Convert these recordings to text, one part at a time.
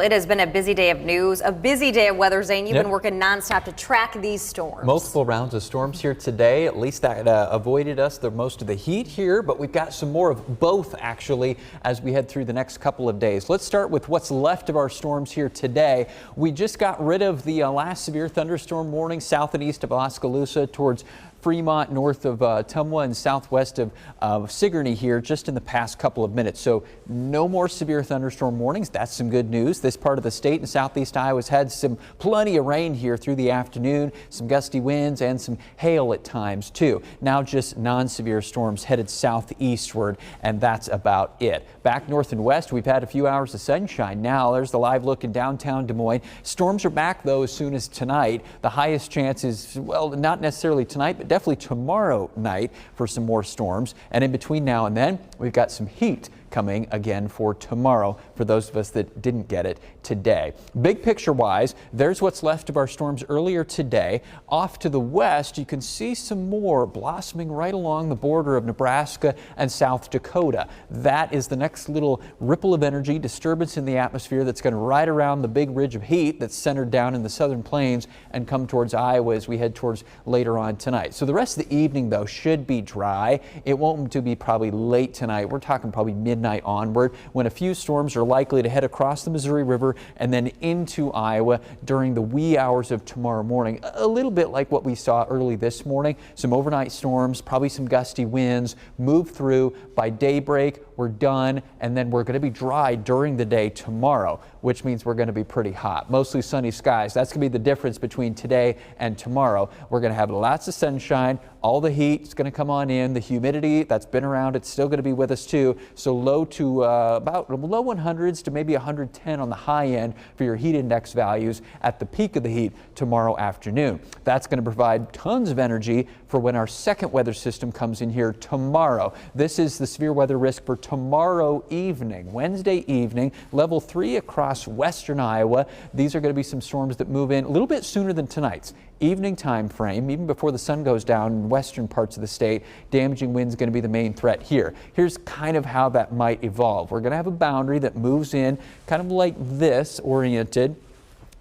It has been a busy day of news, a busy day of weather, Zane. You've been working nonstop to track these storms. Multiple rounds of storms here today. At least that avoided us most of the heat here, but we've got some more of both actually as we head through the next couple of days. Let's start with what's left of our storms here today. We just got rid of the last severe thunderstorm warning south and east of Oskaloosa towards Fremont, north of Tumwa, and southwest of Sigourney here just in the past couple of minutes. So no more severe thunderstorm warnings. That's some good news. This part of the state in southeast Iowa's had plenty of rain here through the afternoon, some gusty winds and some hail at times too. Now just non-severe storms headed southeastward, and that's about it. Back north and west, we've had a few hours of sunshine. Now there's the live look in downtown Des Moines. Storms are back though as soon as tonight. The highest chance is, well, not necessarily tonight, but definitely tomorrow night for some more storms. And in between now and then, we've got some heat coming again for tomorrow for those of us that didn't get it today. Big picture wise, there's what's left of our storms earlier today. Off to the west, you can see some more blossoming right along the border of Nebraska and South Dakota. That is the next little ripple of energy disturbance in the atmosphere that's going to ride around the big ridge of heat that's centered down in the southern plains and come towards Iowa as we head towards later on tonight. So the rest of the evening though should be dry. It won't be probably late tonight. We're talking probably midnight onward when a few storms are likely to head across the Missouri River and then into Iowa during the wee hours of tomorrow morning. A little bit like what we saw early this morning. Some overnight storms, probably some gusty winds, move through. By daybreak, we're done, and then we're going to be dry during the day tomorrow, which means we're going to be pretty hot. Mostly sunny skies. That's going to be the difference between today and tomorrow. We're going to have lots of sunshine. All the heat is going to come on in. The humidity that's been around, it's still going to be with us too. So low to about low 100s to maybe 110 on the high end for your heat index values at the peak of the heat tomorrow afternoon. That's going to provide tons of energy for when our second weather system comes in here tomorrow. This is the severe weather risk for tomorrow evening, Wednesday evening, level 3 across western Iowa. These are going to be some storms that move in a little bit sooner than tonight's evening time frame, even before the sun goes down in western parts of the state. Damaging winds going to be the main threat here. Here's kind of how that might evolve. We're going to have a boundary that moves in kind of like this, oriented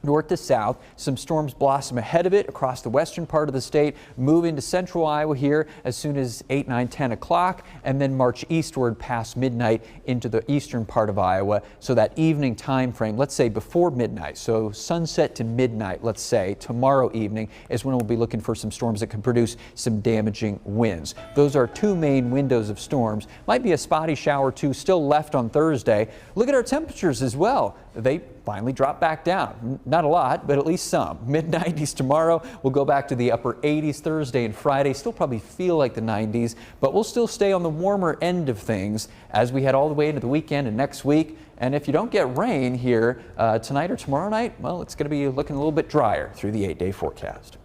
north to south. Some storms blossom ahead of it across the western part of the state, move into central Iowa here as soon as 8, 9, 10 o'clock, and then march eastward past midnight into the eastern part of Iowa. So that evening time frame, let's say before midnight, so sunset to midnight, let's say tomorrow evening is when we'll be looking for some storms that can produce some damaging winds. Those are two main windows of storms. Might be a spotty shower or two still left on Thursday. Look at our temperatures as well. They finally drop back down. Not a lot, but at least some. Mid-90s tomorrow. We'll go back to the upper 80s Thursday and Friday. Still probably feel like the 90s, but we'll still stay on the warmer end of things as we head all the way into the weekend and next week. And if you don't get rain here tonight or tomorrow night, well, it's going to be looking a little bit drier through the 8-day forecast.